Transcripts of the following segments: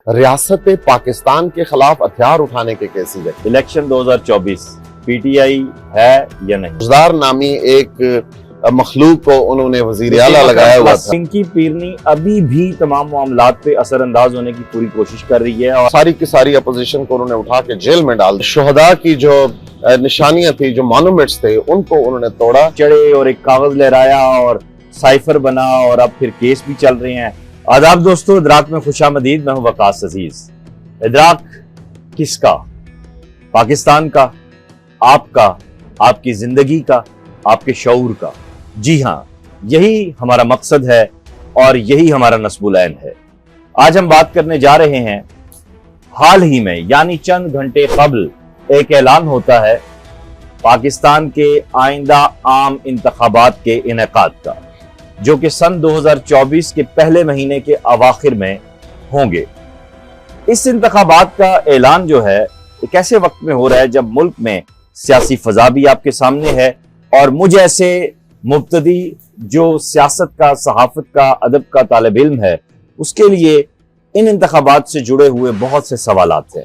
रियासत पाकिस्तान के खिलाफ हथियार उठाने के केसेस है। इलेक्शन 2024 पीटीआई है या नहीं? गुजदार नामी एक मखलूक को उन्होंने वजीर आला लगाया हुआ था। पिंकी पीरनी अभी भी तमाम मामलात पे असरअंदाज होने की पूरी कोशिश कर रही है और सारी की सारी अपोजिशन को उन्होंने उठा के जेल में डाल दिया। शोहदा की जो निशानियां थी, जो मॉन्यूमेंट्स थे, उनको उन्होंने तोड़ा, चढ़े और एक कागज लहराया और साइफर बना और अब फिर केस भी चल रहे हैं। आदाब दोस्तों, इदराक में खुशामदीद। मैं हूं वकास अजीज। इदराक किसका? पाकिस्तान का, आपका, आपकी जिंदगी का, आपके शऊर का। जी हाँ, यही हमारा मकसद है और यही हमारा नस्बुल ऐन है। आज हम बात करने जा रहे हैं, हाल ही में यानी चंद घंटे कबल एक ऐलान होता है पाकिस्तान के आइंदा आम इंतखाबात के इनेकाद का, जो कि सन 2024 के पहले महीने के अवाखिर में होंगे। इस इंतखाबात का ऐलान जो है एक ऐसे वक्त में हो रहा है जब मुल्क में सियासी फजा भी आपके सामने है और मुझ ऐसे मुब्तदी जो सियासत का, सहाफत का, अदब का तालिब इल्म है, उसके लिए इन इंतखाबात से जुड़े हुए बहुत से सवालात हैं।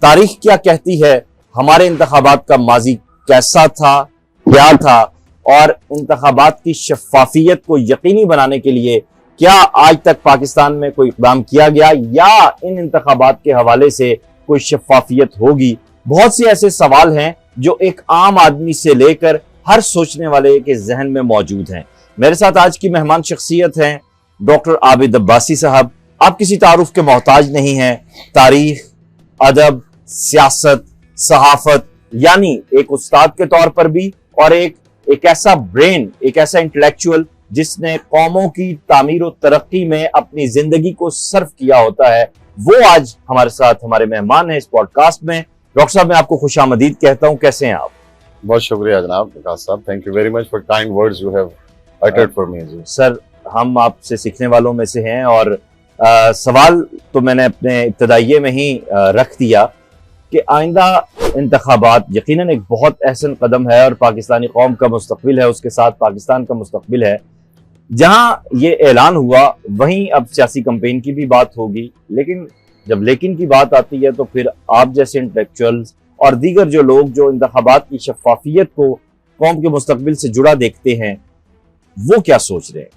तारीख क्या कहती है? हमारे इंतखाबात का माजी कैसा था, क्या था, और इंतखाबात की शफाफियत को यकीनी बनाने के लिए क्या आज तक पाकिस्तान में कोई इक़दाम किया गया या इन इंतखाबात के हवाले से कोई शफाफियत होगी? बहुत से ऐसे सवाल हैं जो एक आम आदमी से लेकर हर सोचने वाले के जहन में मौजूद हैं। मेरे साथ आज की मेहमान शख्सियत हैं डॉक्टर आबिद अब्बासी साहब। आप किसी तारुफ के मोहताज नहीं हैं। तारीख, अदब, सियासत, सहाफत, यानी एक उस्ताद के तौर पर भी और एक ऐसा ब्रेन, एक ऐसा इंटेलेक्चुअल जिसने कौमों की तामीर और तरक्की में अपनी जिंदगी को सर्व किया होता है, वो आज हमारे साथ हमारे मेहमान हैं इस पॉडकास्ट में। डॉक्टर साहब, मैं आपको खुशामदीद कहता हूँ। कैसे हैं आप? बहुत शुक्रिया जनाब विकास साहब। Thank you very much for kind words you have uttered for me. Sir, हम आपसे सीखने वालों में से हैं और सवाल तो मैंने अपने इब्तदाइये में ही रख दिया कि आइंदा इंतखाबात यकीनन एक बहुत अहसन कदम है और पाकिस्तानी कौम का मुस्तकबिल है, उसके साथ पाकिस्तान का मुस्तकबिल है। जहां ये ऐलान हुआ वहीं अब सियासी कैंपेन की भी बात होगी, लेकिन जब लेकिन की बात आती है तो फिर आप जैसे इंटेलेक्चुअल्स और दीगर जो लोग जो इंतखाबात की शफाफियत को कौम के मुस्तकबिल से जुड़ा देखते हैं, वो क्या सोच रहे हैं?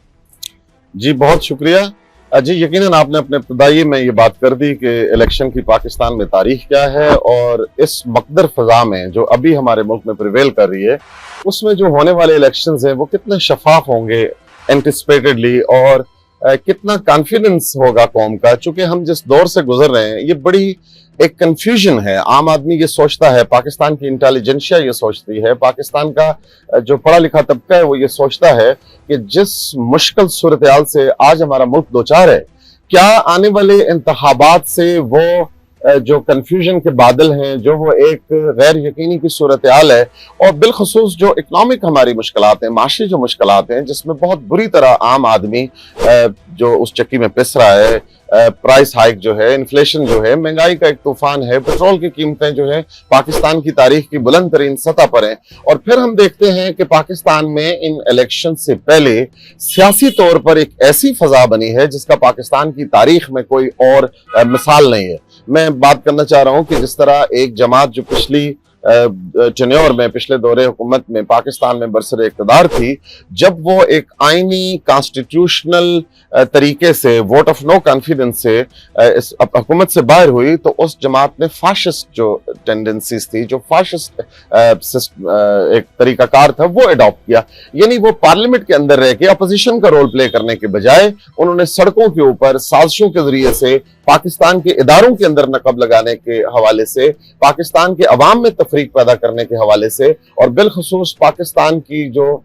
जी बहुत शुक्रिया जी। यकीनन आपने अपने इब्तदाई में ये बात कर दी कि इलेक्शन की पाकिस्तान में तारीख क्या है और इस मकदर फजा में जो अभी हमारे मुल्क में प्रिवेल कर रही है, उसमें जो होने वाले इलेक्शंस हैं वो कितने शफाफ होंगे एंटिसिपेटेडली और कितना कॉन्फिडेंस होगा कौम का। चूंकि हम जिस दौर से गुजर रहे हैं ये बड़ी एक कंफ्यूजन है। आम आदमी ये सोचता है, पाकिस्तान की इंटेलिजेंशिया ये सोचती है, पाकिस्तान का जो पढ़ा लिखा तबका है वो ये सोचता है कि जिस मुश्किल सूरत हाल से आज हमारा मुल्क दो चार है, क्या आने वाले इंतखाबात से वो जो कंफ्यूजन के बादल हैं, जो वो एक गैर यकीनी की सूरत हाल है और बिलखसूस जो इकनॉमिक हमारी मुश्किलात हैं, माशी जो मुश्किलात हैं, जिसमें बहुत बुरी तरह आम आदमी जो उस चक्की में पिस रहा है, प्राइस हाइक जो है, इन्फ्लेशन जो है, महंगाई का एक तूफान है, पेट्रोल की कीमतें जो है पाकिस्तान की तारीख की बुलंद तरीन सतह पर हैं। और फिर हम देखते हैं कि पाकिस्तान में इन इलेक्शन से पहले सियासी तौर पर एक ऐसी फजा बनी है जिसका पाकिस्तान की तारीख में कोई और मिसाल नहीं है। मैं बात करना चाह रहा हूं कि जिस तरह एक जमात जो पिछली टेन्योर में, पिछले दौरे हुकूमत में पाकिस्तान में बरसर इक़्तिदार थी, जब वो एक आईनी कॉन्स्टिट्यूशनल तरीके से वोट ऑफ नो कॉन्फिडेंस से इस हुकूमत से बाहर हुई, तो उस जमात ने फाशिस्ट जो टेंडेंसीज थी, जो फाशिस्ट एक तरीकाकार था, वो अडॉप्ट किया। यानी वो पार्लियामेंट के अंदर रह के अपोजिशन का रोल प्ले करने के बजाय उन्होंने सड़कों के ऊपर साजिशों के जरिए से पाकिस्तान के इदारों के अंदर नकब लगाने के हवाले से, पाकिस्तान के अवाम में तफरीक पैदा करने के हवाले से और बिलखसूस पाकिस्तान की जो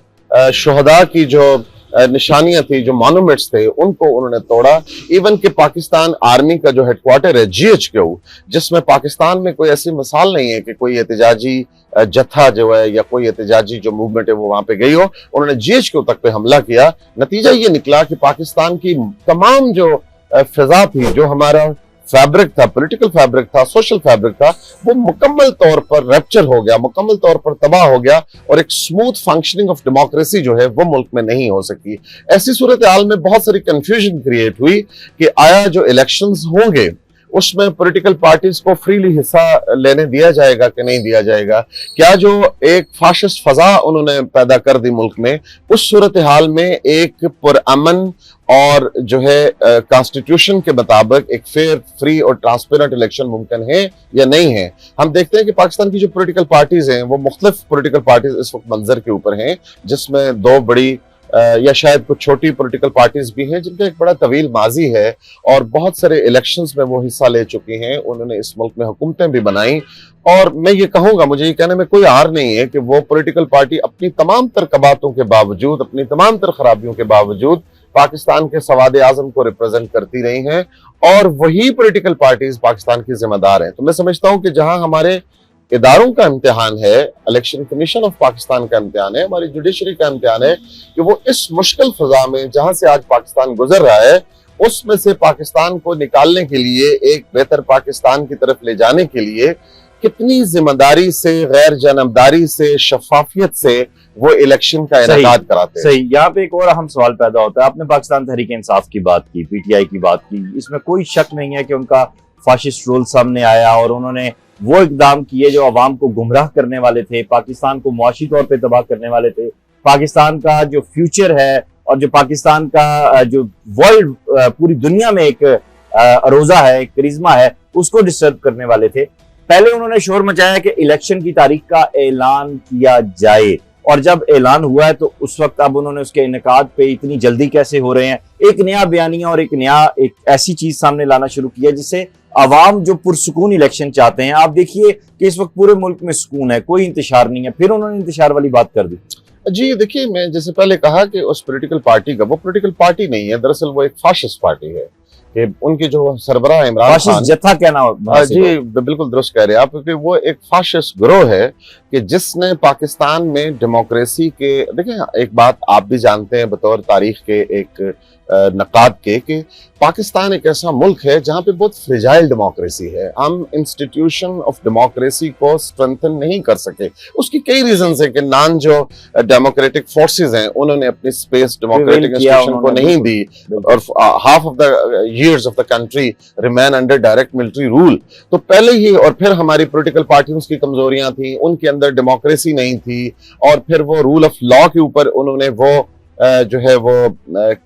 शोहदा की जो निशानियां थी, जो मॉन्यूमेंट्स थे, उनको उन्होंने तोड़ा। इवन कि पाकिस्तान आर्मी का जो हेडक्वार्टर है GHQ, जिसमें पाकिस्तान में कोई ऐसी मिसाल नहीं है कि कोई एहतजाजी जत्था जो है या कोई एहतजाजी जो मूवमेंट है वो वहां पे गई हो, उन्होंने GHQ तक पे हमला किया। नतीजा ये निकला कि पाकिस्तान की तमाम जो फिजा थी, जो हमारा फैब्रिक था, पॉलिटिकल फैब्रिक था, सोशल फैब्रिक था, वो मुकम्मल तौर पर रैप्चर हो गया, मुकम्मल तौर पर तबाह हो गया और एक स्मूथ फंक्शनिंग ऑफ डेमोक्रेसी जो है वो मुल्क में नहीं हो सकी। ऐसी सूरत हाल में बहुत सारी कंफ्यूजन क्रिएट हुई कि आया जो इलेक्शंस होंगे उसमें पॉलिटिकल पार्टीज को फ्रीली हिस्सा लेने दिया जाएगा कि नहीं दिया जाएगा? क्या जो एक फाशिस्ट फजा उन्होंने पैदा कर दी मुल्क में, उस सूरत हाल में एक पुरअमन और जो है कॉन्स्टिट्यूशन के मुताबिक एक फेयर, फ्री और ट्रांसपेरेंट इलेक्शन मुमकिन है या नहीं है? हम देखते हैं कि पाकिस्तान की जो पॉलिटिकल पार्टीज हैं वो मुख्तलिफ पॉलिटिकल पार्टीज इस वक्त मंजर के ऊपर हैं, जिसमें दो बड़ी या शायद कुछ छोटी पॉलिटिकल पार्टीज भी हैं जिनका एक बड़ा तवील माजी है और बहुत सारे इलेक्शंस में वो हिस्सा ले चुकी हैं। उन्होंने इस मुल्क में हुकूमतें भी बनाई और मैं ये कहूंगा, मुझे ये कहने में कोई आर नहीं है कि वो पॉलिटिकल पार्टी अपनी तमाम तर कबातों के बावजूद, अपनी तमाम तर खराबियों के बावजूद पाकिस्तान के सवाद आजम को रिप्रेजेंट करती रही हैं और वही पॉलिटिकल पार्टीज पाकिस्तान की जिम्मेदार हैं। तो मैं समझता हूं कि जहां हमारे इदारों का इम्तिहान है, इलेक्शन कमीशन ऑफ पाकिस्तान का इम्तिहान है, हमारी जुडिशरी का इम्तिहान है कि वो इस मुश्किल फजा में जहां से आज पाकिस्तान गुजर रहा है, उसमें से पाकिस्तान को निकालने के लिए, एक बेहतर पाकिस्तान की तरफ ले जाने के लिए कितनी जिम्मेदारी से, गैर जानबदारी से, शफाफियत से वो इलेक्शन का इनेकाद कराते हैं। सही। यहाँ पे एक और अहम सवाल पैदा होता है। आपने पाकिस्तान तहरीक इंसाफ की बात की, पीटीआई की बात की, इसमें कोई शक नहीं है कि उनका फाशिस्ट रोल सामने आया और उन्होंने वो इकदाम किए जो अवाम को गुमराह करने वाले थे, पाकिस्तान को मुआशी तौर पे तबाह करने वाले थे, पाकिस्तान का जो फ्यूचर है और जो पाकिस्तान का जो वर्ल्ड पूरी दुनिया में एक अरोजा है, एक करिश्मा है, उसको डिस्टर्ब करने वाले थे। पहले उन्होंने शोर मचाया कि इलेक्शन की तारीख का ऐलान किया जाए और जब ऐलान हुआ है तो उस वक्त अब उन्होंने उसके इनेकाद पे इतनी जल्दी कैसे हो रहे हैं, एक नया बयानिया और एक ऐसी चीज सामने लाना शुरू किया जिससे अवाम जो पुरसुकून इलेक्शन चाहते हैं। आप देखिए कि इस वक्त पूरे मुल्क में सुकून है, कोई इंतशार नहीं है, फिर उन्होंने इंतशार वाली बात कर दी। जी देखिए, मैं जैसे पहले कहा कि उस पॉलिटिकल पार्टी का, वो पॉलिटिकल पार्टी नहीं है, दरअसल वो एक फाशिस्ट पार्टी है कि उनके जो सरबराह इमरान खान, जत्था कहना जी बिल्कुल दुरुस्त कह रहे हैं आप, क्योंकि वो एक फाशिस्ट गिरोह है कि जिसने पाकिस्तान में डेमोक्रेसी के, देखिए एक बात आप भी जानते हैं बतौर तारीख के एक नकाद के, कि पाकिस्तान एक ऐसा मुल्क है जहां पे बहुत फ्रेजाइल डेमोक्रेसी है। हम इंस्टीट्यूशन ऑफ डेमोक्रेसी को स्ट्रेंथन नहीं कर सके। उसकी कई रीजंस है कि नॉन जो डेमोक्रेटिक फोर्सेस हैं उन्होंने अपनी स्पेस डेमोक्रेटिक इंस्टीट्यूशन को नहीं दी और half of the years of the country remain under direct military rule। तो पहले ही, और फिर हमारी पॉलिटिकल पार्टियों की कमजोरियां थी, उनके अंदर डेमोक्रेसी नहीं थी और फिर वो रूल ऑफ लॉ के ऊपर उन्होंने वो जो है वो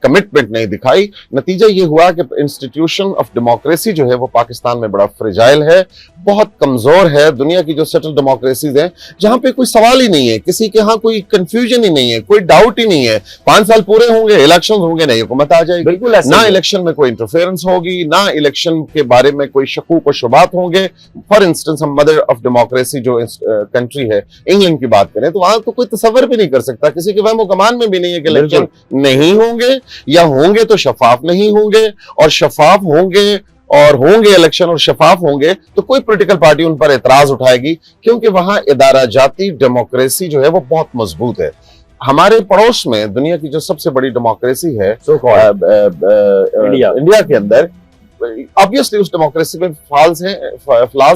कमिटमेंट नहीं दिखाई। नतीजा ये हुआ कि इंस्टीट्यूशन ऑफ डेमोक्रेसी जो है वो पाकिस्तान में बड़ा फ्रेजाइल है, बहुत कमजोर है। दुनिया की जो सेटल डेमोक्रेसीज हैं जहां पे कोई सवाल ही नहीं है, किसी के यहाँ कोई कंफ्यूजन ही नहीं है, कोई डाउट ही नहीं है, 5 साल पूरे होंगे, इलेक्शन होंगे, नई हुकूमत आ जाएगी, बिल्कुल ना इलेक्शन में कोई इंटरफेरेंस होगी, ना इलेक्शन के बारे में कोई शकूक और शुबात होंगे। फॉर इंस्टेंस हम मदर ऑफ डेमोक्रेसी जो कंट्री है इंग्लैंड की बात करें तो वहां तो कोई तसव्वुर भी नहीं कर सकता, किसी के वहम गुमान में भी नहीं है कि इलेक्शन नहीं होंगे, या होंगे तो शफाफ नहीं होंगे, और शफाफ होंगे और होंगे इलेक्शन और शफाफ होंगे तो कोई पॉलिटिकल पार्टी उन पर एतराज उठाएगी, क्योंकि वहां इदारा जाती डेमोक्रेसी जो है वो बहुत मजबूत है। हमारे पड़ोस में दुनिया की जो सबसे बड़ी डेमोक्रेसी है इंडिया के अंदर, ऑब्वियसली उस डेमोक्रेसी में फ्लॉज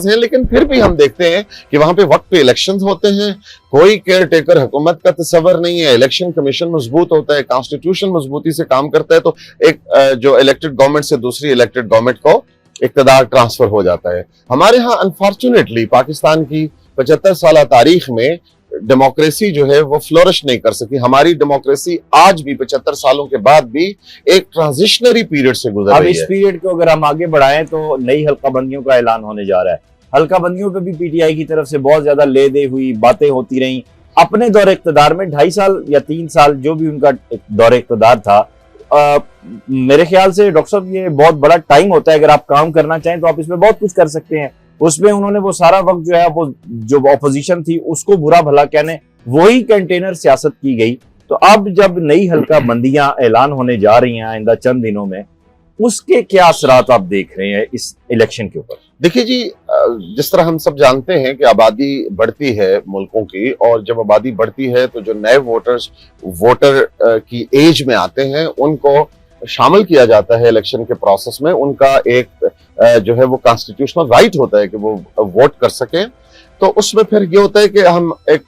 हैं, लेकिन फिर भी हम देखते हैं कि वहां पे वक्त पे इलेक्शंस होते हैं, कोई केयर टेकर हुकूमत का तस्वर नहीं है, इलेक्शन कमीशन मजबूत होता है, कॉन्स्टिट्यूशन मजबूती से काम करता है, तो एक जो इलेक्टेड गवर्नमेंट से दूसरी इलेक्टेड गवर्नमेंट को इक़्तिदार ट्रांसफर हो जाता है। हमारे यहाँ अनफॉर्चुनेटली पाकिस्तान की 75 साल तारीख में डेमोक्रेसी जो है वो फ्लोरिश नहीं कर सकी। हमारी डेमोक्रेसी आज भी 75 सालों के बाद भी एक ट्रांजिशनरी पीरियड से गुजर रही है। इस पीरियड को अगर हम आगे बढ़ाएं तो नई हल्का बंदियों का ऐलान होने जा रहा है। हल्का बंदियों पे भी पीटीआई की तरफ से बहुत ज्यादा ले दे हुई बातें होती रही। अपने दौरे इक़्तिदार में 2.5 साल या 3 साल जो भी उनका दौरे इक़्तिदार था, मेरे ख्याल से डॉक्टर साहब ये बहुत बड़ा टाइम होता है, अगर आप काम करना चाहें तो आप इसमें बहुत कुछ कर सकते हैं। उसमें उन्होंने वो सारा वक्त जो है वो जो अपोजिशन थी उसको बुरा भला कहने, वही कंटेनर सियासत की गई। तो अब जब नई हल्का बंदियां ऐलान होने जा रही हैं आइंदा चंद दिनों में, उसके क्या असरात आप देख रहे हैं इस इलेक्शन के ऊपर? देखिए जी, जिस तरह हम सब जानते हैं कि आबादी बढ़ती है मुल्कों की, और जब आबादी बढ़ती है तो जो नए वोटर की एज में आते हैं उनको शामिल किया जाता है इलेक्शन के प्रोसेस में। उनका एक जो है वो कॉन्स्टिट्यूशनल राइट होता है कि वो वोट कर सकें। तो उसमें फिर ये होता है कि हम एक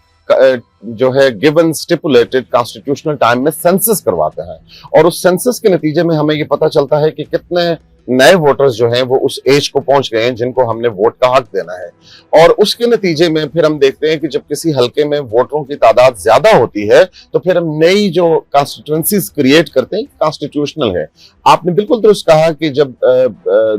जो है गिवन स्टिपुलेटेड कॉन्स्टिट्यूशनल टाइम में सेंसस करवाते हैं, और उस सेंसस के नतीजे में हमें ये पता चलता है कि कितने नए वोटर्स जो हैं वो उस एज को पहुंच गए हैं जिनको हमने वोट का हक देना है। और उसके नतीजे में फिर हम देखते हैं कि जब किसी हलके में वोटरों की तादाद ज्यादा होती है तो फिर हम नई जो कॉन्स्टिट्यूएंसीज क्रिएट करते हैं, कॉन्स्टिट्यूशनल है। आपने बिल्कुल दुरुस्त कहा कि जब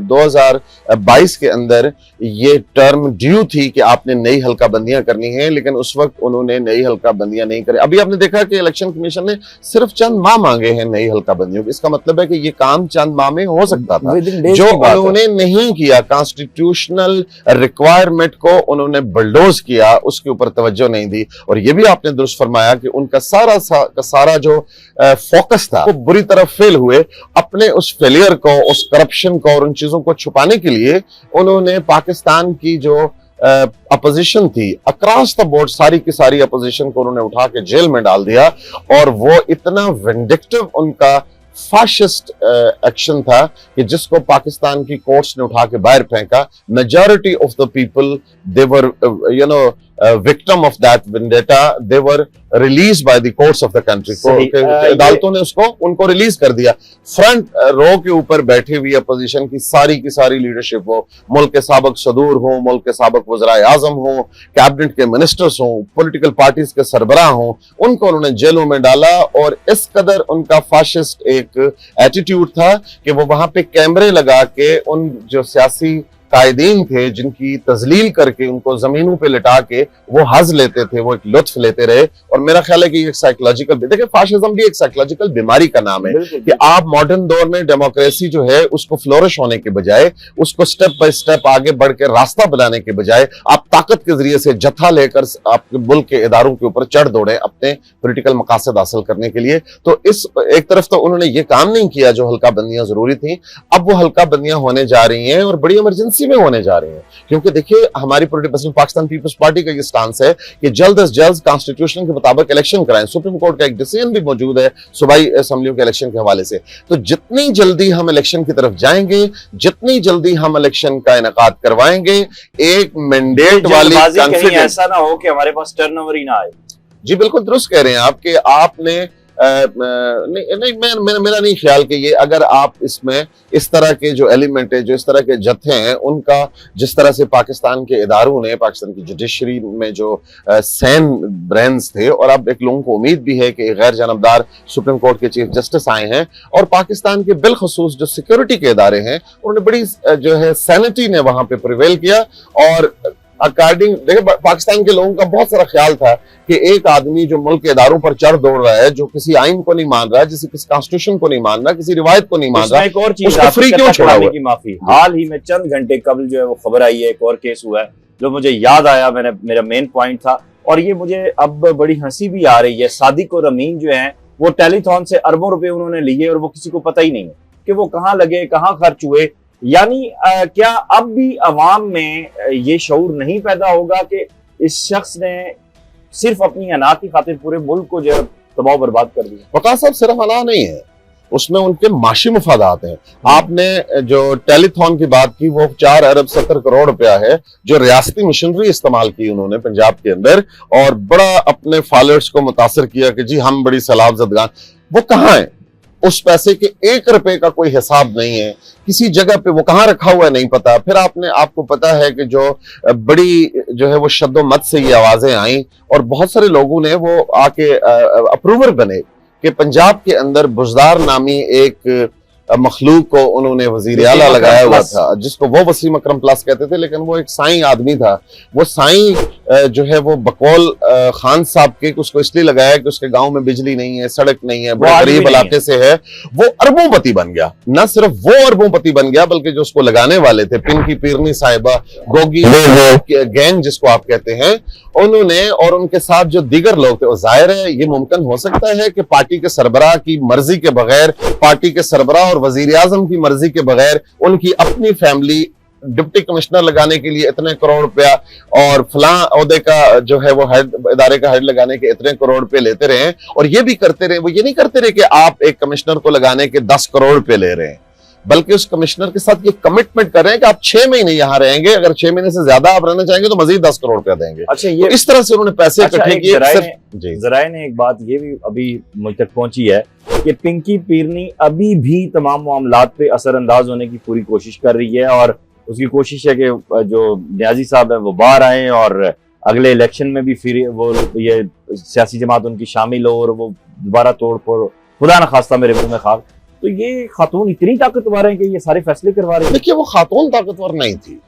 2022 के अंदर ये टर्म ड्यू थी कि आपने नई हल्का बंदियां करनी है, लेकिन उस वक्त उन्होंने नई हल्का बंदियां नहीं करी। अभी आपने देखा कि इलेक्शन कमीशन ने सिर्फ चंद माह मांगे हैं नई हल्का बंदियों की। इसका मतलब है कि ये काम चंद माह में हो सकता था, जो उन्होंने नहीं किया। कॉन्स्टिट्यूशनल रिक्वायरमेंट को उन्होंने बुलडोज किया, उसके ऊपर तवज्जो नहीं दी। और ये भी आपने दुरुस्त फरमाया कि उनका सारा जो फोकस था वो बुरी तरह फेल हुए। अपने उस फेलियर को, उस करप्शन को और उन चीजों को छुपाने के लिए उन्होंने पाकिस्तान की जो अपोजिशन थी अक्रॉस द बोर्ड, सारी की सारी अपोजिशन को उन्होंने उठा के जेल में डाल दिया। और वो इतना विंडिक्टिव उनका फाशिस्ट एक्शन था कि जिसको पाकिस्तान की कोर्ट्स ने उठा के बाहर फेंका। Majority of the people they were victim of that vendetta, they were released by the courts of the country। अदालतों ने उनको रिलीज कर दिया। फ्रंट रो के ऊपर बैठी हुई अपोजिशन की सारी लीडरशिप हो, मुल्क के साबिक सदूर हो, मुल्क के साबिक वज़राए आज़म हो, कैबिनेट के मिनिस्टर्स हो, पॉलिटिकल पार्टीज के सरबराह हो, उनको उन्होंने जेलों में डाला। और इस कदर उनका फाशिस्ट एक एटीट्यूड था कि वो वहां पे कैमरे लगा के उन जो सियासी कायदीन थे जिनकी तजलील करके उनको जमीनों पे लिटा के वो हज लेते थे, वो एक लुत्फ लेते रहे। और मेरा ख्याल है कि एक साइकोलॉजिकल, देखिए फाशिज्म भी एक साइकोलॉजिकल बीमारी का नाम है कि आप मॉडर्न दौर में डेमोक्रेसी जो है उसको फ्लोरिश होने के बजाय, उसको स्टेप बाय स्टेप आगे बढ़ के रास्ता बनाने के बजाय आप ताकत के जरिए से जत्था लेकर आपके मुल्क के इदारों के ऊपर चढ़ दौड़े अपने पोलिटिकल मकासद हासिल करने के लिए। तो इस एक तरफ तो उन्होंने ये काम नहीं किया जो हल्का बंदियां जरूरी थी, अब वो हल्का बंदियां होने जा रही हैं और बड़ी इमरजेंसी में होने जा रही हैं। क्योंकि देखिए हमारी पाकिस्तान पीपल्स पार्टी का ये स्टांस है कि जल्द से जल्द कॉन्स्टिट्यूशन के मुताबिक इलेक्शन कराएं। सुप्रीम कोर्ट का एक डिसीजन भी मौजूद है सूबाई असेंबलियों के इलेक्शन के हवाले से। तो जितनी जल्दी हम इलेक्शन की तरफ जाएंगे, जितनी जल्दी हम इलेक्शन का इनेकाद करवाएंगे, एक मैंडेट वाली ऐसा ना हो कि हमारे पास टर्नओवर ही ना आए। जी बिल्कुल दुरुस्त कह रहे हैं आप कि आपने मेरा नहीं ख्याल कि ये, अगर आप इसमें इस तरह के जो एलिमेंट है, जो इस तरह के जत्थे हैं, उनका जिस तरह से पाकिस्तान के इदारों ने, पाकिस्तान की जुडिशरी में जो सैन ब्रेन्स थे, और अब एक लोगों को उम्मीद भी है कि गैर जानबदार सुप्रीम कोर्ट के चीफ जस्टिस आए हैं और पाकिस्तान के बिलखसूस जो सिक्योरिटी के इदारे हैं उन्होंने बड़ी जो है सैनिटी ने वहां पे प्रिवेल किया। और अकॉर्डिंग देखिए पाकिस्तान के लोगों का बहुत सारा ख्याल था कि एक आदमी जो मुल्क के इदारों पर चढ़ दौड़ रहा है, जो किसी आइन को नहीं मान रहा, किसी कॉन्स्टिट्यूशन को नहीं मान रहा, किसी रिवायत को नहीं मान रहा, एक और चीज उसको फ्री क्यों छोड़ा हुआ? की माफी, हाल ही में चंद घंटे कबल जो है वो खबर आई है, एक और केस हुआ है जो मुझे याद आया, मेरा मेन पॉइंट था और ये मुझे अब बड़ी हंसी भी आ रही है। सादिक और रमीन जो है वो टेलीथॉन से अरबों रुपए उन्होंने लिए और वो किसी को पता ही नहीं है कि वो कहाँ लगे, कहाँ खर्च हुए। यानी क्या अब भी अवाम में ये शऊर नहीं पैदा होगा कि इस शख्स ने सिर्फ अपनी अना की खातिर पूरे मुल्क को जो है तबाह बर्बाद कर दिया? वक़ास साहब सिर्फ अना नहीं है, उसमें उनके माशी मुफादात हैं। आपने जो टेलीथॉन की बात की वो 4 अरब 70 करोड़ रुपया है जो रियासती मशीनरी इस्तेमाल की उन्होंने पंजाब के अंदर, और बड़ा अपने फॉलोअर्स को मुतासर किया कि जी हम बड़ी सैलाब ज़दगान। वो कहाँ है? उस पैसे के 1 रुपए का कोई हिसाब नहीं है, किसी जगह पे वो कहाँ रखा हुआ है नहीं पता। फिर आपको पता है कि जो बड़ी जो है वो शद्दोमत से ये आवाजें आई और बहुत सारे लोगों ने वो आके अप्रूवर बने कि पंजाब के अंदर बुज़दार नामी एक मखलूक को उन्होंने वजीर आला लगाया हुआ था, जिसको वो वसीम अकरम प्लस कहते थे, लेकिन वो एक साईं आदमी था। वो साईं जो है वो बकौल खान साहब के उसको इसलिए लगाया कि उसके गांव में बिजली नहीं है, सड़क नहीं है, बड़े गरीब इलाके से है। वो अरबोंपति बन गया। न सिर्फ वो अरबोंपति बन गया बल्कि जो उसको लगाने वाले थे, पिंकी पीरनी साहिबा, गोगी गैंग जिसको आप कहते हैं, उन्होंने और उनके साथ जो दीगर लोग थे। जाहिर है ये मुमकिन हो सकता है कि पार्टी के सरबराह की मर्जी के बगैर, पार्टी के सरबराह और वजीर आजम की मर्जी के बगैर उनकी अपनी फैमिली डिप्टी कमिश्नर लगाने के लिए इतने करोड़ रुपया और फलां ओहदे का जो है वो हेड, इदारे का हेड लगाने के इतने करोड़ रुपए लेते रहे, और ये भी करते रहे। वो ये नहीं करते रहे कि आप एक कमिश्नर को लगाने के 10 करोड़ रुपए ले रहे हैं, बल्कि उस कमिश्नर के साथ ये कमिटमेंट कर रहे हैं कि आप 6 महीने यहां रहेंगे, अगर 6 महीने से ज्यादा आप रहना चाहेंगे तो मजीद 10 करोड़ रुपया देंगे। अच्छा, ये तो इस तरह से उन्होंने पैसे इकट्ठे किए। जराए ने एक बात ये भी अभी मुझ तक पहुंची है कि पिंकी पीरनी अभी भी तमाम मामलात पे असरअंदाज होने की पूरी कोशिश कर रही है और उसकी कोशिश है कि जो न्याजी साहब है वो बाहर आए और अगले इलेक्शन में भी फिर वो ये सियासी जमात उनकी शामिल हो और वो दोबारा तोड़ फोड़, खुदा न खास्ता मेरे मुंह में खाक। तो ये खातून इतनी ताकतवर है कि ये सारे फैसले करवा रही है। देखिए, वो खातून ताकतवर नहीं थी।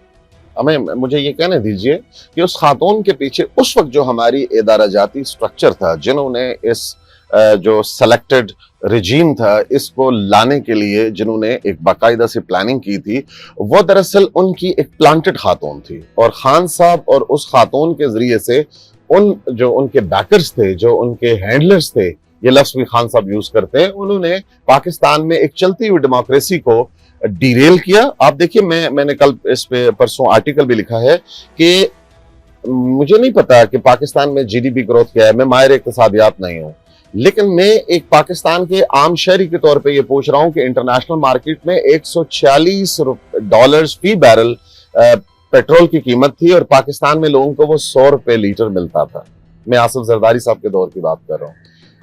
मुझे ये कहने दीजिए कि उस खातून के पीछे उस वक्त जो हमारी इदारा जाती स्ट्रक्चर था, जिन्होंने इस जो सेलेक्टेड रिजीम था इसको लाने के लिए जिन्होंने एक बाकायदा से प्लानिंग की थी, वो दरअसल उनकी एक प्लांटेड खातून थी। और खान साहब और उस खातून के जरिए से उन जो उनके बैकर्स थे, जो उनके हैंडलर्स थे, ये लफ्ज भी खान साहब यूज करते हैं, उन्होंने पाकिस्तान में एक चलती हुई डेमोक्रेसी को डिरेल किया। आप देखिए, मैंने कल इस पे परसों आर्टिकल भी लिखा है कि मुझे नहीं पता कि पाकिस्तान में जीडीपी ग्रोथ क्या है, मैं माहिर इक्तिसादियात नहीं हूं, लेकिन मैं एक पाकिस्तान के आम शहरी के तौर पे ये पूछ रहा हूं कि इंटरनेशनल मार्केट में $146 फी बैरल पेट्रोल की कीमत थी और पाकिस्तान में लोगों को वो ₹100 लीटर मिलता था। मैं आसिफ जरदारी साहब के दौर की बात कर रहा हूं।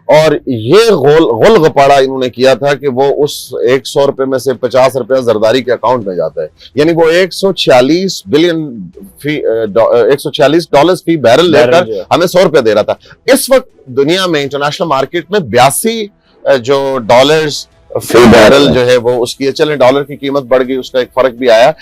और ये गोल गपाड़ा इन्होंने किया था कि वो उस $100 में से $50 जरदारी के अकाउंट में जाता है, यानी वो $146 फी बैरल लेकर हमें $100 दे रहा था। इस वक्त दुनिया में इंटरनेशनल मार्केट में 82 जो डॉलर्स फी बैरल जो है वो उसकी, चले डॉलर की कीमत बढ़ गई, उसका एक फर्क भी आया,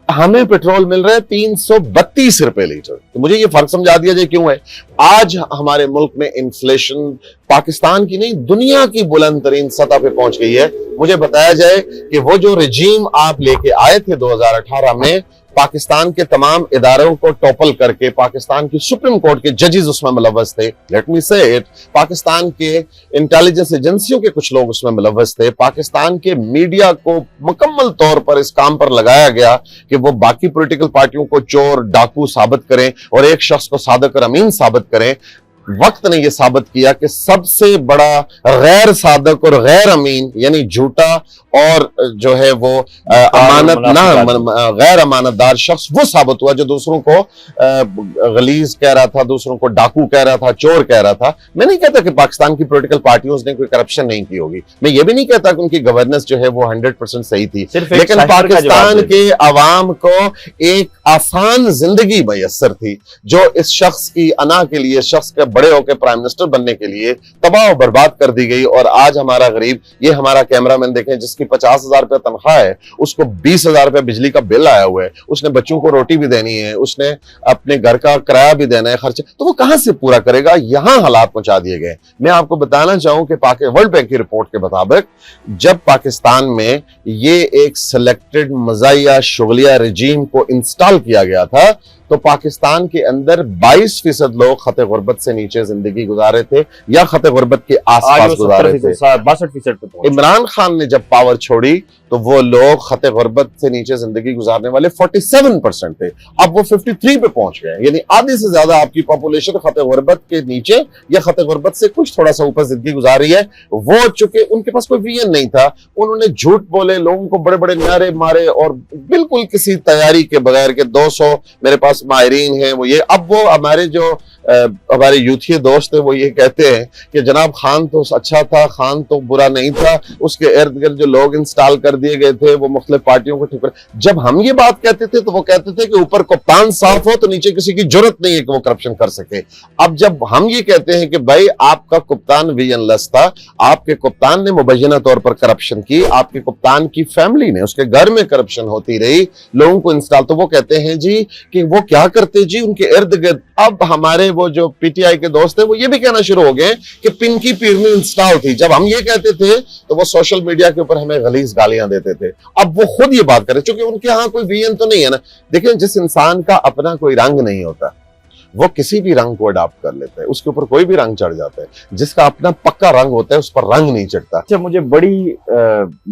हमें पेट्रोल मिल रहा है $332 लीटर। तो मुझे ये फर्क समझा दिया जाए क्यों है। आज हमारे मुल्क में इन्फ्लेशन पाकिस्तान की नहीं दुनिया की बुलंद तरीन सतह पे पहुंच गई है। मुझे बताया जाए कि वो जो रिजीम आप लेके आए थे 2018 में, पाकिस्तान के तमाम इदारों को टॉपल करके पाकिस्तान की सुप्रीम कोर्ट के जजेस उसमें मुलव्वस थे, लेट मी से इट, पाकिस्तान के इंटेलिजेंस एजेंसियों के कुछ लोग उसमें मुलव्वस थे, पाकिस्तान के मीडिया को मुकम्मल तौर पर इस काम पर लगाया गया कि वो बाकी पॉलिटिकल पार्टियों को चोर डाकू साबित करें और एक शख्स को सादिक और अमीन साबित करें। वक्त ने यह साबित किया कि सबसे बड़ा गैर सादक और गैर अमीन यानी झूठा और जो है वो गैर अमानतदार शख्स वो साबित हुआ जो दूसरों को गलीज कह रहा था, दूसरों को डाकू कह रहा था, चोर कह रहा था। मैं नहीं कहता कि पाकिस्तान की पॉलिटिकल पार्टियों ने कोई करप्शन नहीं की होगी, मैं ये भी नहीं कहता कि उनकी गवर्नेंस जो है वो 100% सही थी, लेकिन पाकिस्तान के अवाम को एक आसान जिंदगी मैसर थी जो इस शख्स की अना के लिए, शख्स के बड़े होकर प्राइम मिनिस्टर बनने के लिए तबाह बर्बाद कर दी गई। और आज हमारा गरीब, ये हमारा कैमरामैन देखें जिसकी 50,000 रुपया तनख्वाह है, उसको 20,000 रुपया बिजली का बिल आया हुआ है, उसने बच्चों को रोटी भी देनी है, उसने अपने घर का किराया भी देना है, खर्चे, तो वो कहां से पूरा करेगा। यहां हालात पहुंचा दिए गए। मैं आपको बताना चाहूं कि वर्ल्ड बैंक की रिपोर्ट के मुताबिक जब पाकिस्तान में ये एक सिलेक्टेड मज़ाहिया शुगलिया रिजीम को इंस्टॉल किया गया था तो पाकिस्तान के अंदर 22% लोग खते गुर्बत से नीचे जिंदगी गुजारे थे या खते गुर्बत के आसपास गुजारे थे। 62% इमरान खान ने जब पावर छोड़ी तो वो लोग खते गुर्बत से नीचे जिंदगी गुजारने वाले 47% थे, अब वो 53 पे पहुंच गए, यानी आधे से ज्यादा आपकी पॉपुलेशन खते गुर्बत के नीचे या खते गुर्बत से कुछ थोड़ा सा ऊपर जिंदगी गुजार रही है। वो चूंकि उनके पास कोई विजन नहीं था, उन्होंने झूठ बोले, लोगों को बड़े बड़े नारे मारे और बिल्कुल किसी तैयारी के बगैर के 200 मेरे पास माहिरीन हैं वो ये, अब वो हमारे जो हमारे यूथी दोस्त है वो ये कहते हैं कि जनाब खान तो अच्छा था, खान तो बुरा नहीं था, उसके इर्द गिर्द जो लोग इंस्टॉल कर दिए गए थे वो मुख्तलिफ पार्टियों को ठीक कर। जब हम ये बात कहते थे तो वो कहते थे कि ऊपर कप्तान साफ हो तो नीचे किसी की जरूरत नहीं है कि वो करप्शन कर सके। अब जब हम ये कहते हैं कि भाई आपका कप्तान विजनलेस था, आपके कप्तान ने मुबैना तौर पर करप्शन की, आपके कप्तान की फैमिली ने, उसके घर में करप्शन होती रही, लोगों को इंस्टॉल, तो वो कहते हैं जी कि वो क्या करते जी उनके इर्द गिर्द। अब हमारे वो जो पीटीआई के दोस्त हैं वो ये भी कहना शुरू हो गए कि पिंकी पीरनी इंस्टॉल थी। जब हम ये कहते थे तो वो सोशल मीडिया के ऊपर हमें गलीज गालियां देते थे, अब वो खुद ये बात करें क्योंकि उनके यहाँ कोई विजन तो नहीं है ना। देखिए, जिस इंसान का अपना कोई रंग नहीं होता वो किसी भी रंग को अडॉप्ट कर लेता है, उसके ऊपर कोई भी रंग चढ़ जाता है। जिसका अपना पक्का रंग होता है उस पर रंग नहीं चढ़ता। अच्छा, मुझे बड़ी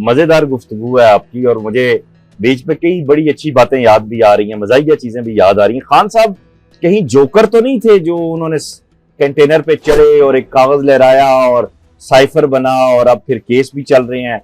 मजेदार गुफ्तगू है आपकी और मुझे बीच में कई बड़ी अच्छी बातें याद भी आ रही हैं, मजाहिया चीजें भी याद आ रही हैं। खान साहब कहीं जोकर तो नहीं थे जो उन्होंने कंटेनर पे चढ़े और एक कागज लहराया और साइफर बना और अब फिर केस भी चल रहे हैं।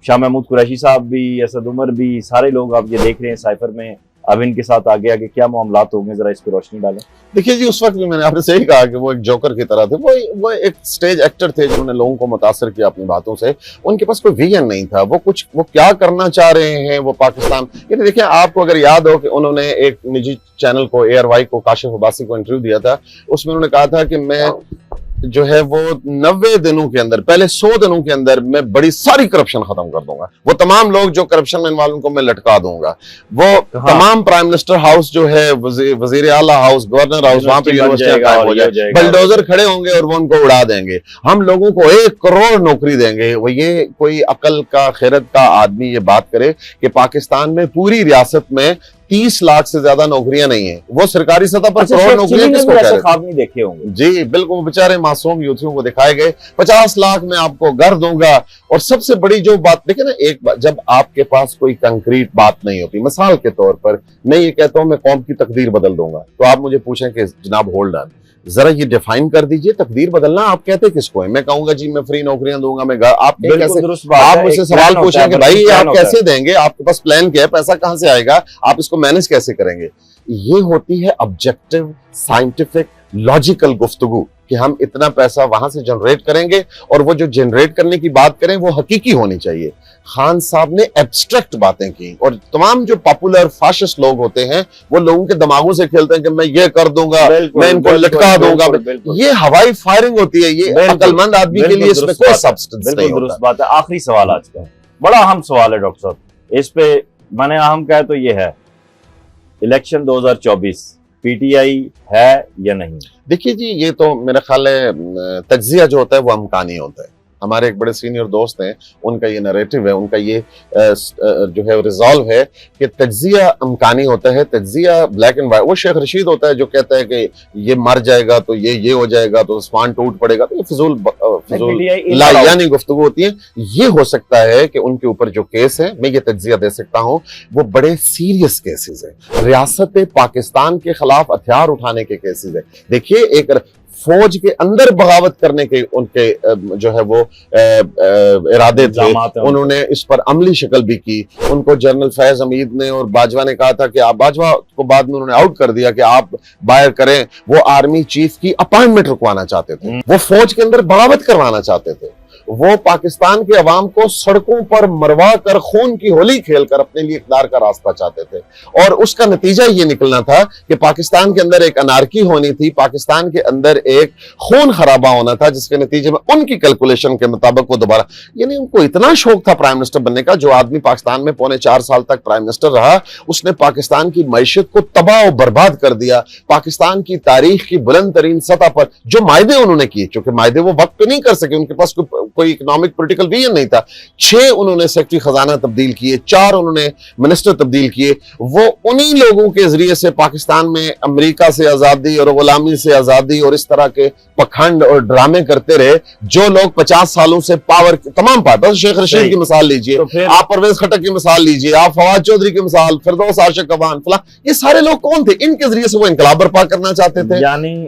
शाह महमूद कुरैशी साहब भी, असद उमर भी, सारे लोग आप ये देख रहे हैं साइफर में अब इनके साथ आगे आगे क्या मामलात होंगे, जरा इस पर रोशनी डालें। देखिए जी, उस वक्त भी मैंने आपने सही कहा कि वो एक जोकर की तरह थे। वो एक स्टेज एक्टर थे जिन्होंने लोगों को मुतासर किया अपनी बातों से। उनके पास कोई विजन नहीं था, वो क्या करना चाह रहे हैं वो पाकिस्तान। ये देखिए, आपको अगर याद हो कि उन्होंने एक निजी चैनल को, ARY को, काशिफ अब्बासी को इंटरव्यू दिया था। उसमें उन्होंने कहा था कि मैं जो है वो 90 दिनों के अंदर, पहले 100 दिनों के अंदर मैं बड़ी सारी करप्शन खत्म कर दूंगा। वो तमाम लोग जो करप्शन में इन्वॉल्व, उनको मैं लटका दूंगा। वो तमाम प्राइम मिनिस्टर हाउस जो है, वजीर आला हाउस, गवर्नर हाउस, वहां पे बलडोजर खड़े होंगे और वो उनको उड़ा देंगे। हम लोगों को 1 करोड़ नौकरी देंगे। वो ये कोई अकल का, खैरत का आदमी ये बात करे कि पाकिस्तान में पूरी रियासत में 30 लाख से ज्यादा नौकरियां नहीं है। वो सरकारी सतह पर करोड़ नौकरियां किसको कह रहे ख्वाब नहीं देखे होंगे। जी बिल्कुल, बेचारे मासूम यूथियों को दिखाए गए 50 लाख में आपको घर दूंगा। और सबसे बड़ी जो बात देखिए ना, एक बात, जब आपके पास कोई कंक्रीट बात नहीं होती, मिसाल के तौर पर मैं ये कहता हूं मैं कौम की तकदीर बदल दूंगा, तो आप मुझे पूछें कि जनाब होल्ड ऑन, जरा ये डिफाइन कर दीजिए तकदीर बदलना आप कहते किसको है? मैं कहूंगा जी मैं फ्री नौकरियां दूंगा, मैं आप कैसे, आप मुझसे सवाल पूछें कि भाई आप कैसे देंगे, आपके पास प्लान क्या है, पैसा कहां से आएगा, आप इसको मैनेज कैसे करेंगे? ये होती है ऑब्जेक्टिव, साइंटिफिक, लॉजिकल गुफ्तगू कि हम इतना पैसा वहां से जनरेट करेंगे और वो जो जनरेट करने की बात करें वो हकीकी होनी चाहिए। खान साहब ने एब्स्ट्रैक्ट बातें की और तमाम जो पॉपुलर फाशिस्ट लोग होते हैं वो लोगों के दिमागों से खेलते हैं कि मैं ये कर दूंगा, मैं इनको लटका दूंगा। ये हवाई फायरिंग होती है, ये अकलमंद आदमी के लिए इसमें कोई सब्सटेंस नहीं होता। दुरुस्त बात है। आखिरी सवाल आज का, बड़ा अहम सवाल है डॉक्टर साहब, इस पे मैंने अहम कहा तो ये है, इलेक्शन 2024 PTI है या नहीं? देखिए जी, ये तो मेरा ख्याल है तज्जिया जो होता है वो अमकानी होता है। हमारे एक बड़े सीनियर दोस्त हैं, उनका ये नैरेटिव है, उनका ये जो है रिजॉल्व है कि तज्जिया अमकानी होता है, तज्जिया ब्लैक एंड व्हाइट। वो शेख रशीद होता है जो कहता है कि ये मर जाएगा तो ये हो जाएगा तो आसमान टूट पड़ेगा, तो ये फिजूल लायानी गुफ्तगू होती है। ये हो सकता है कि उनके ऊपर जो केस है, मैं ये तज्जिया दे सकता हूँ, वो बड़े सीरियस केसेस है, रियासत पाकिस्तान के खिलाफ हथियार उठाने के केसेस है। देखिए, एक फौज के अंदर बगावत करने के उनके जो है वो इरादे थे, उन्होंने इस पर अमली शक्ल भी की। उनको जनरल फैज हमीद ने और बाजवा ने कहा था कि आप, बाजवा को बाद में उन्होंने आउट कर दिया कि आप बाहर करें। वो आर्मी चीफ की अपॉइंटमेंट रुकवाना चाहते थे, वो फौज के अंदर बगावत करवाना चाहते थे, वो पाकिस्तान के अवाम को सड़कों पर मरवा कर खून की होली खेलकर अपने लिए इक़्तिदार का रास्ता चाहते थे। और उसका नतीजा ये निकलना था कि पाकिस्तान के अंदर एक अनार्की होनी थी, पाकिस्तान के अंदर एक खून खराबा होना था, जिसके नतीजे में उनकी कैलकुलेशन के मुताबिक वो दोबारा, यानी उनको इतना शौक था प्राइम मिनिस्टर बनने का। जो आदमी पाकिस्तान में 4.25 साल तक प्राइम मिनिस्टर रहा, उसने पाकिस्तान की मैशत को तबाह और बर्बाद कर दिया। पाकिस्तान की तारीख की बुलंद तरीन सतह पर जो मायदे उन्होंने किए, चूंकि मायदे वो वक्त पे नहीं कर सके, उनके पास कोई इकोनॉमिक पॉलिटिकल विजन नहीं था। 6 उन्होंने सेक्रेटरी खजाना तब्दील किए, 4 उन्होंने मिनिस्टर तब्दील किए। वो उन्हीं लोगों के जरिए से पाकिस्तान में अमेरिका से आजादी और गुलामी से आजादी और इस तरह के पखंड और ड्रामे करते रहे, जो लोग 50 सालों से पावर, तमाम पावर, शेख रशीद की मिसाल लीजिए, तो आप परवेज खटक की मिसाल लीजिए, आप फवाद चौधरी की मिसाल, फिरदौस आशिक अवान, फला, ये सारे लोग कौन थे? इनके जरिए से वो इंकलाब बर्पा करना चाहते थे। यानी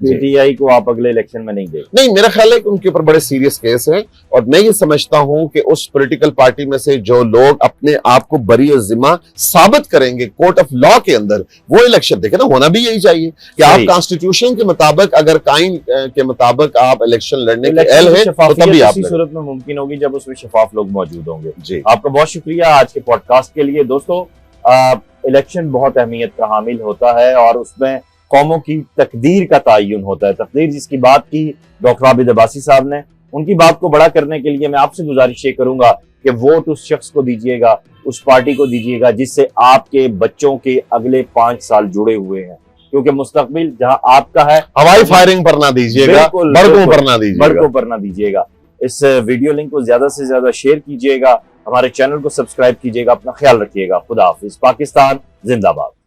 PTI को आप अगले इलेक्शन में नहीं देंगे? नहीं, मेरा ख्याल है कि उनके ऊपर बड़े सीरियस केस है और मैं ये समझता हूं कि उस पॉलिटिकल पार्टी में से जो लोग अपने आप को बरी जिम्मा साबित करेंगे कोर्ट ऑफ लॉ के अंदर, वो इलेक्शन देखे ना। होना भी यही चाहिए कि आप कॉन्स्टिट्यूशन के मुताबिक, अगर काइन के मुताबिक आप इलेक्शन लड़ने के अहल है, तो तभी आप सूरत में मुमकिन होगी जब उसमें शफाफ लोग मौजूद होंगे। जी, आपका बहुत शुक्रिया आज के पॉडकास्ट के लिए। दोस्तों, इलेक्शन बहुत अहमियत का हामिल होता है और उसमें कौमों की तकदीर का तयन होता है। तकदीर जिसकी बात की डॉक्टर आबिद अब्बासी साहब ने, उनकी बात को बड़ा करने के लिए मैं आपसे गुजारिश ये करूंगा कि वोट उस शख्स को दीजिएगा, उस पार्टी को दीजिएगा जिससे आपके बच्चों के अगले 5 साल जुड़े हुए हैं, क्योंकि मुस्तकबिल जहां आपका है। हवाई फायरिंग पर ना दीजिएगा, बड़कों पर ना दीजिएगा, बड़कों पर ना दीजिएगा। इस वीडियो लिंक को ज्यादा से ज्यादा शेयर कीजिएगा, हमारे चैनल को सब्सक्राइब कीजिएगा। अपना ख्याल रखिएगा। खुदा हाफिज। पाकिस्तान जिंदाबाद।